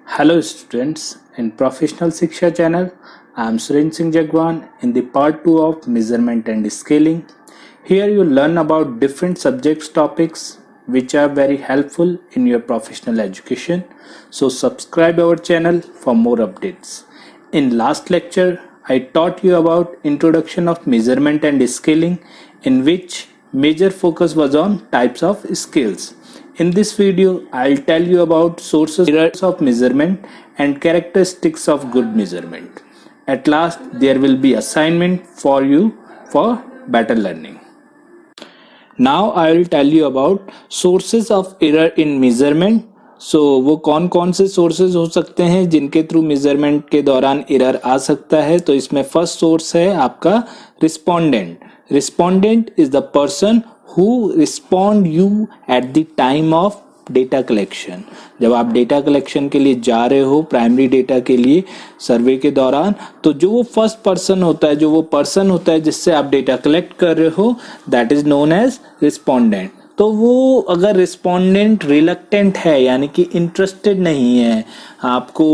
Hello students, in Professional Shiksha channel, I am Suren Singh Jagwan in the part 2 of measurement and scaling. Here you learn about different subjects topics which are very helpful in your professional education. So subscribe our channel for more updates. In last lecture, I taught you about introduction of measurement and scaling, in which major focus was on types of scales. In this video, I'll tell you about sources of measurement and characteristics of good measurement. At last, there will be assignment for you for better learning. Now I will tell you about sources of error in measurement. वो कौन कौन से sources हो सकते हैं जिनके through measurement के दौरान एरर आ सकता है। तो इसमें फर्स्ट सोर्स है आपका respondent. Respondent is the person who respond you at the time of data collection. जब आप डेटा कलेक्शन के लिए जा रहे हो प्राइमरी डेटा के लिए सर्वे के दौरान, तो जो वो फर्स्ट पर्सन होता है, जो वो पर्सन होता है जिससे आप डेटा कलेक्ट कर रहे हो, that is known as respondent. तो वो अगर रिस्पोंडेंट रिलक्टेंट है यानी कि इंटरेस्टेड नहीं है आपको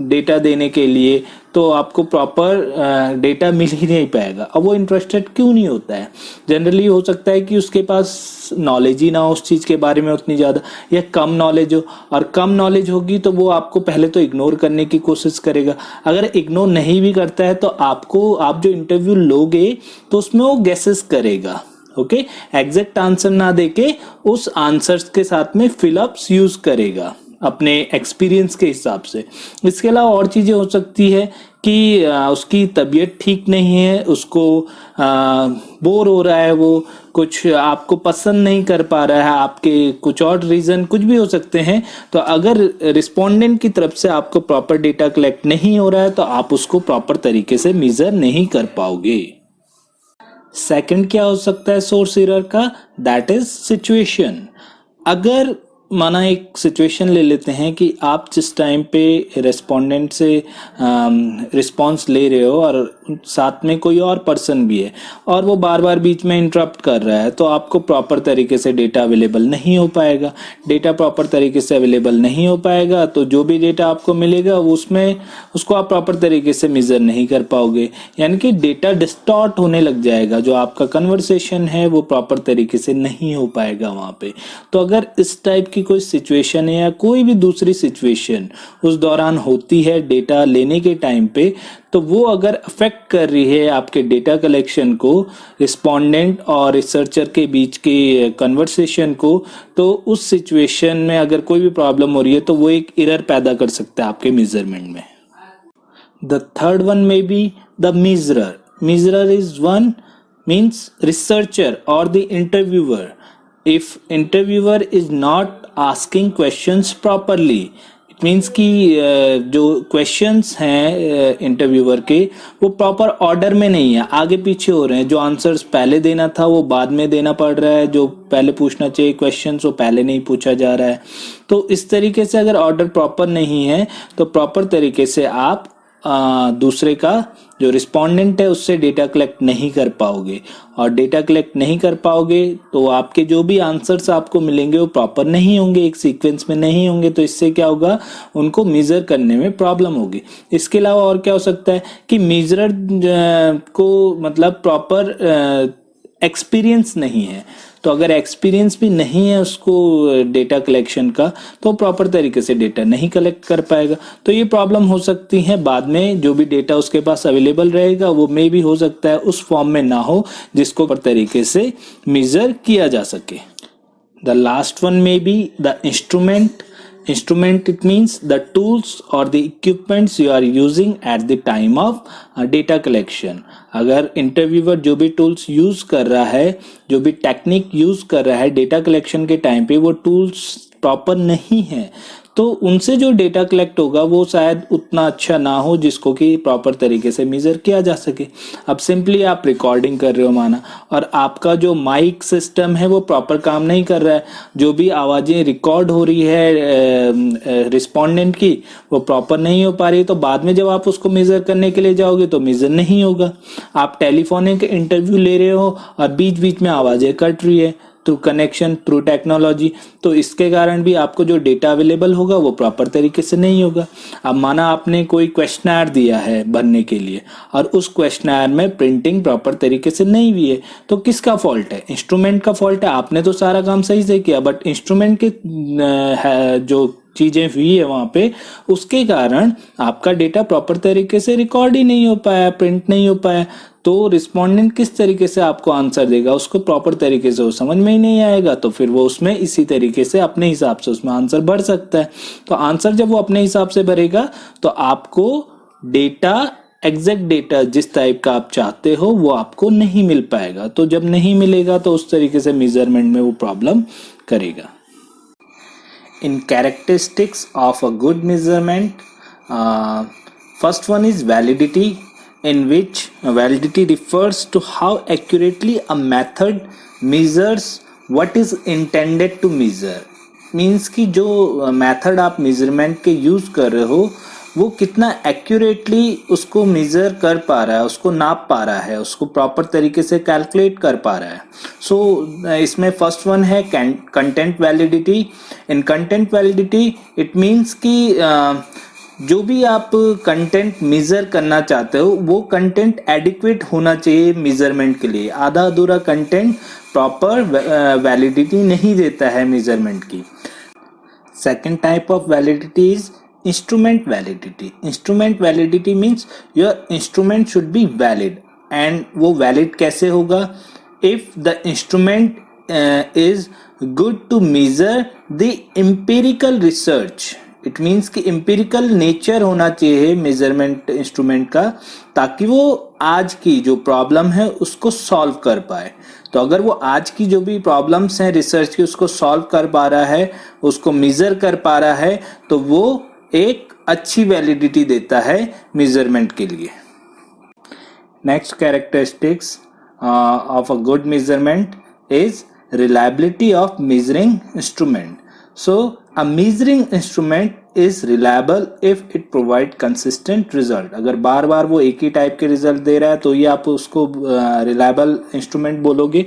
डेटा देने के लिए, तो आपको प्रॉपर डेटा मिल ही नहीं पाएगा। अब वो इंटरेस्टेड क्यों नहीं होता है? जनरली हो सकता है कि उसके पास नॉलेज ही ना हो उस चीज़ के बारे में उतनी ज़्यादा, या कम नॉलेज हो, और कम नॉलेज होगी तो वो आपको पहले तो इग्नोर करने की कोशिश करेगा। अगर इग्नोर नहीं भी करता है तो आप जो इंटरव्यू लोगे तो उसमें वो गेसेस करेगा। ओके, एग्जैक्ट आंसर ना देके उस आंसर्स के साथ में फिलअप्स यूज करेगा अपने एक्सपीरियंस के हिसाब से। इसके अलावा और चीज़ें हो सकती है कि उसकी तबीयत ठीक नहीं है, उसको बोर हो रहा है, वो कुछ आपको पसंद नहीं कर पा रहा है, आपके कुछ और रीज़न कुछ भी हो सकते हैं। तो अगर रिस्पोंडेंट की तरफ से आपको प्रॉपर डेटा कलेक्ट नहीं हो रहा है तो आप उसको प्रॉपर तरीके से मेजर नहीं कर पाओगे। सेकंड क्या हो सकता है सोर्स एरर का? That is situation. अगर माना एक सिचुएशन ले लेते हैं कि आप जिस टाइम पे रेस्पोंडेंट से रिस्पांस ले रहे हो और साथ में कोई और पर्सन भी है और वो बार बार बीच में इंटरप्ट कर रहा है, तो आपको प्रॉपर तरीके से डेटा अवेलेबल नहीं हो पाएगा। डेटा प्रॉपर तरीके से अवेलेबल नहीं हो पाएगा तो जो भी डेटा आपको मिलेगा उसको आप प्रॉपर तरीके से मेजर नहीं कर पाओगे, यानी कि डेटा डिस्टॉर्ट होने लग जाएगा। जो आपका कन्वर्सेशन है वो प्रॉपर तरीके से नहीं हो पाएगा वहाँ पे। तो अगर इस टाइप की कोई सिचुएशन है या कोई भी दूसरी सिचुएशन उस दौरान होती है डेटा लेने के टाइम पे, तो वो अगर अफेक्ट कर रही है आपके डेटा कलेक्शन को, रिस्पोंडेंट और रिसर्चर के बीच के कन्वर्सेशन को, तो उस सिचुएशन में अगर कोई भी प्रॉब्लम हो रही है तो वो एक एरर पैदा कर सकता है आपके मेजरमेंट में। द थर्ड वन में be the measurer. Measurer is one means researcher और the interviewer. If interviewer is not asking questions properly, it means कि जो questions हैं इंटरव्यूअर के वो प्रॉपर ऑर्डर में नहीं है, आगे पीछे हो रहे हैं। जो आंसर्स पहले देना था वो बाद में देना पड़ रहा है, जो पहले पूछना चाहिए क्वेश्चंस वो पहले नहीं पूछा जा रहा है। तो इस तरीके से अगर ऑर्डर प्रॉपर नहीं है तो प्रॉपर तरीके से आप दूसरे का जो रिस्पोंडेंट है उससे डेटा कलेक्ट नहीं कर पाओगे, और डेटा कलेक्ट नहीं कर पाओगे तो आपके जो भी आंसर्स आपको मिलेंगे वो प्रॉपर नहीं होंगे, एक सीक्वेंस में नहीं होंगे। तो इससे क्या होगा, उनको मेजर करने में प्रॉब्लम होगी। इसके अलावा और क्या हो सकता है कि मेजरर को मतलब प्रॉपर एक्सपीरियंस नहीं है। तो अगर एक्सपीरियंस भी नहीं है उसको डेटा कलेक्शन का तो प्रॉपर तरीके से डेटा नहीं कलेक्ट कर पाएगा। तो ये प्रॉब्लम हो सकती है बाद में। जो भी डेटा उसके पास अवेलेबल रहेगा वो मे भी हो सकता है उस फॉर्म में ना हो जिसको प्रॉपर तरीके से मेजर किया जा सके। द लास्ट वन में be the instrument. Instrument, it means the tools or the equipments you are using at the time of data collection. अगर इंटरव्यूअर जो भी टूल्स यूज कर रहा है, जो भी टेक्निक यूज कर रहा है डेटा कलेक्शन के टाइम पे, वो टूल्स प्रॉपर नहीं है तो उनसे जो डेटा कलेक्ट होगा वो शायद उतना अच्छा ना हो जिसको कि प्रॉपर तरीके से मेजर किया जा सके। अब सिंपली आप रिकॉर्डिंग कर रहे हो माना, और आपका जो माइक सिस्टम है वो प्रॉपर काम नहीं कर रहा है, जो भी आवाज़ें रिकॉर्ड हो रही है रिस्पोंडेंट की वो प्रॉपर नहीं हो पा रही, तो बाद में जब आप उसको मेजर करने के लिए जाओगे तो मेजर नहीं होगा। आप टेलीफोनिक इंटरव्यू ले रहे हो और बीच बीच में आवाज़ें कट रही है थ्रू कनेक्शन, थ्रू टेक्नोलॉजी। तो इसके कारण भी आपको जो डेटा अवेलेबल होगा वो प्रॉपर तरीके से नहीं होगा। अब माना आपने कोई क्वेश्चनर दिया है भरने के लिए और उस क्वेश्चनर में प्रिंटिंग प्रॉपर तरीके से नहीं हुई है, तो किसका फॉल्ट है? इंस्ट्रूमेंट का फॉल्ट है। आपने तो सारा काम सही से किया, बट इंस्ट्रूमेंट के जो चीजें हुई है वहां पे, उसके कारण आपका डेटा प्रॉपर तरीके से रिकॉर्ड ही नहीं हो पाया, प्रिंट नहीं हो पाया। तो रिस्पोंडेंट किस तरीके से आपको आंसर देगा, उसको प्रॉपर तरीके से वो समझ में ही नहीं आएगा, तो फिर वो उसमें इसी तरीके से अपने हिसाब से उसमें आंसर भर सकता है। तो आंसर जब वो अपने हिसाब से भरेगा तो आपको डेटा, एग्जैक्ट डेटा जिस टाइप का आप चाहते हो वो आपको नहीं मिल पाएगा। तो जब नहीं मिलेगा तो उस तरीके से मेजरमेंट में वो प्रॉब्लम करेगा। In characteristics of a good measurement, first one is validity, in which validity refers to how accurately a method measures what is intended to measure. Means कि जो मेथड आप मेजरमेंट के यूज कर रहे हो वो कितना एक्यूरेटली उसको मेजर कर पा रहा है, उसको नाप पा रहा है, उसको प्रॉपर तरीके से कैलकुलेट कर पा रहा है। सो इसमें फर्स्ट वन है content validity. In content validity it means कि जो भी आप कंटेंट मेजर करना चाहते हो वो कंटेंट एडिक्वेट होना चाहिए मेजरमेंट के लिए। आधा अधूरा कंटेंट प्रॉपर वैलिडिटी नहीं देता है मेजरमेंट की। Second type of validity is instrument validity. Instrument validity means your instrument should be valid, and वो valid कैसे होगा? If the instrument is good to measure the empirical research. It means कि empirical nature होना चाहिए measurement instrument का, ताकि वो आज की जो प्रॉब्लम है उसको सॉल्व कर पाए। तो अगर वो आज की जो भी प्रॉब्लम्स हैं रिसर्च की उसको सॉल्व कर पा रहा है, उसको मेजर कर पा रहा है, तो वो एक अच्छी वैलिडिटी देता है मेजरमेंट के लिए। Next characteristics of a good measurement is reliability of measuring instrument. So a measuring instrument is reliable if it provide consistent result. अगर बार बार वो एक ही टाइप के रिजल्ट दे रहा है तो ये आप उसको रिलायबल इंस्ट्रूमेंट बोलोगे।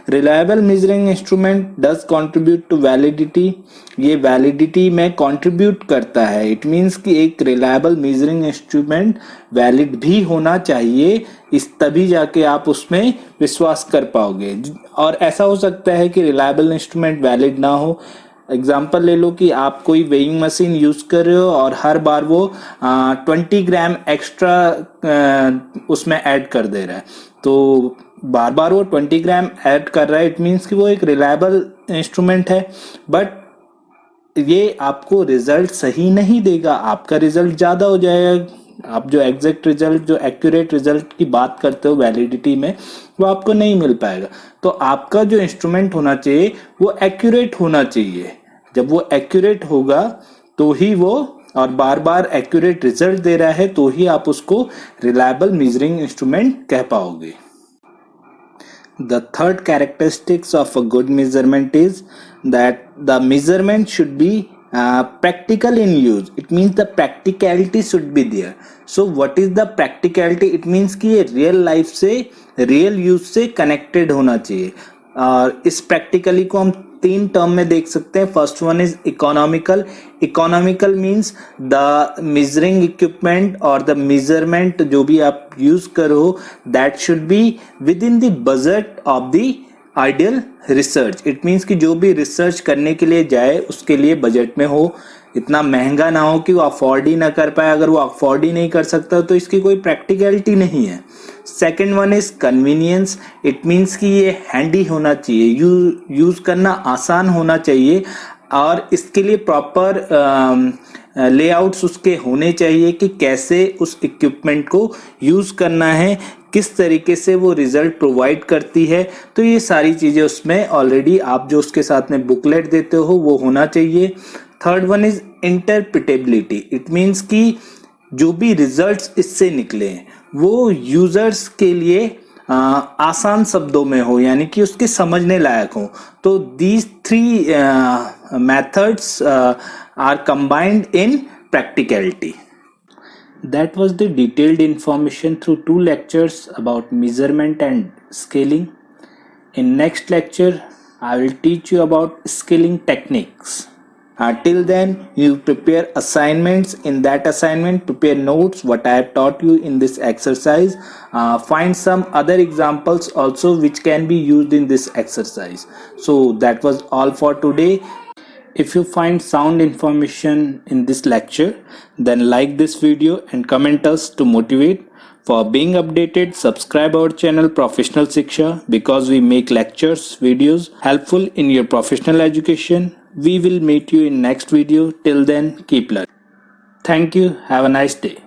Reliable measuring instrument does contribute to validity. ये वैलिडिटी में कंट्रीब्यूट करता है। इट मीन्स कि एक रिलायबल मेजरिंग इंस्ट्रूमेंट वैलिड भी होना चाहिए, इस तभी जाके आप उसमें विश्वास कर पाओगे। और ऐसा हो सकता है कि रिलायबल इंस्ट्रूमेंट वैलिड ना हो। एग्जाम्पल ले लो कि आप कोई वेइंग मशीन यूज कर रहे हो और हर बार वो 20 ग्राम एक्स्ट्रा उसमें ऐड कर दे रहा है, तो बार बार वो 20 ग्राम ऐड कर रहा है, इट मीन्स कि वो एक रिलायबल इंस्ट्रूमेंट है, बट ये आपको रिजल्ट सही नहीं देगा। आपका रिजल्ट ज्यादा हो जाएगा। आप जो एग्जैक्ट रिजल्ट, जो एक्यूरेट रिजल्ट की बात करते हो वैलिडिटी में, वो आपको नहीं मिल पाएगा। तो आपका जो इंस्ट्रूमेंट होना चाहिए वो एक्यूरेट होना चाहिए। जब वो एक्यूरेट होगा तो ही वो, और बार बार एक्यूरेट रिजल्ट दे रहा है तो ही आप उसको रिलायबल मेजरिंग इंस्ट्रूमेंट कह पाओगे। The third characteristics of a good measurement is that the measurement should be practical in use. It means the practicality should be there. So what is the practicality? It means कि ये real life से, real use से connected होना चाहिए। और इस practically को हम तीन टर्म में देख सकते हैं। First one is economical. Economical means the measuring equipment और द मेजरमेंट जो भी आप यूज करो that should be with in the budget of the ideal research. It means कि जो भी रिसर्च करने के लिए जाए उसके लिए बजट में हो, इतना महंगा ना हो कि वो अफोर्ड ही ना कर पाए। अगर वो अफोर्ड ही नहीं कर सकता तो इसकी कोई प्रैक्टिकलिटी नहीं है। Second one is convenience. It means कि ये हैंडी होना चाहिए, यूज करना आसान होना चाहिए, और इसके लिए प्रॉपर लेआउट्स उसके होने चाहिए कि कैसे उस इक्विपमेंट को यूज करना है, किस तरीके से वो रिजल्ट प्रोवाइड करती है। तो ये सारी चीजें उसमें ऑलरेडी आप जो उसके साथ में बुकलेट देते हो वो होना चाहिए। Third one is interpretability. It means कि जो भी रिजल्ट्स इससे निकले वो यूजर्स के लिए आसान शब्दों में हो, यानी कि उसके समझने लायक हो। तो these three methods are combined in practicality. That was the detailed information through 2 lectures about measurement and scaling. In next lecture, I will teach you about scaling techniques. Till then, you prepare assignments. In that assignment, prepare notes what I have taught you in this exercise. Find some other examples also which can be used in this exercise. So that was all for today. If you find sound information in this lecture, then like this video and comment us to motivate. For being updated, subscribe our channel Professional Shiksha because we make lectures, videos helpful in your professional education. We will meet you in next video. Till then, keep learning. Thank you. Have a nice day.